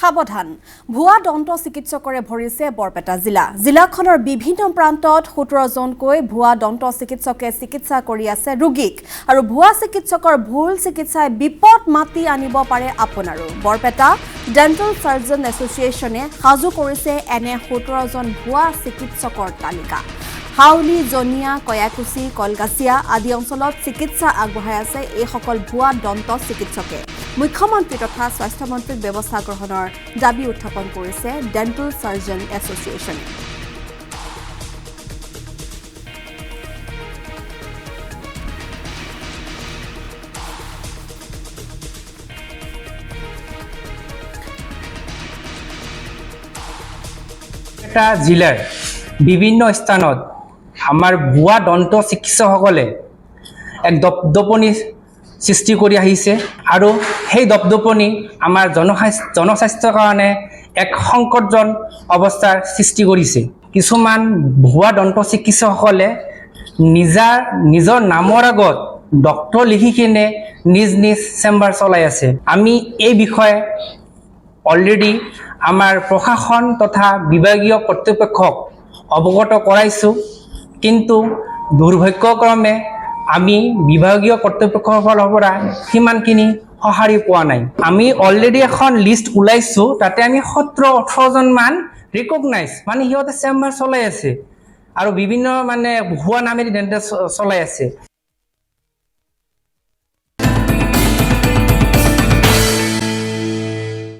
সাৱধান ভুৱা দন্ত চিকিৎসকৰে ভৰিছে বৰপেটা জিলাখনৰ বিভিন্ন প্ৰান্তত 17 জনকৈ ভুৱা দন্ত চিকিৎসকে চিকিৎসা কৰি আছে ৰোগীক আৰু ভুৱা চিকিৎসকৰ ভুল চিকিৎসাই বিপদ মাতি আনিব পাৰে আপোনাৰো বৰপেটা ডেন্টাল সাৰ্জন এছ'চিয়েশ্যনে সাজু কৰিছে এনে 17 জন ভুৱা চিকিৎসকৰ তালিকা হাউলি জনিয়া কয়াকুছি কলগাছিয়া আদি অঞ্চলত চিকিৎসা আগবঢ়াই আছে এই সকল ভুৱা দন্ত চিকিৎসকে মুখ্যমন্ত্ৰী তথা স্বাস্থ্যমন্ত্ৰীক ব্যৱস্থা গ্ৰহণৰ দাবী উত্থাপন কৰিছে ডেন্টাল সাৰ্জন এছ'চিয়েশ্যনে এটা জিলাৰ বিভিন্ন স্থানত আমাৰ ভুৱা দন্ত চিকিৎসকসকলে এক দপদপনি সৃষ্টি কৰি আহিছে আৰু সেই দপদপনি আমাৰ জনস্বাস্থ্যৰ কাৰণে এক সংকটজন অৱস্থাৰ সৃষ্টি কৰিছে কিছুমান ভুৱা দন্ত চিকিৎসকসকলে নিজৰ নামৰ আগত ডক্টৰ লিখি কিনে নিজ চেম্বাৰ চলাই আছে আমি এই বিষয়ে অলৰেডি আমাৰ প্ৰশাসন তথা বিভাগীয় কৰ্তৃপক্ষক অৱগত কৰাইছো কিন্তু দুৰ্ভাগ্যক্ৰমে আমি বিভাগীয় কৰ্তৃপক্ষৰ ফালৰ পৰা সিমানখিনি সঁহাৰি পোৱা নাই আমি অলৰেডি এখন লিষ্ট ওলাইছো তাতে আমি 17-18 জন মান ৰিকগনাইজ মানে সিহঁতে চেম্বাৰ চলাই আছে আৰু বিভিন্ন মানে ভুৱা নামেৰে ডেন্টাল চলাই আছে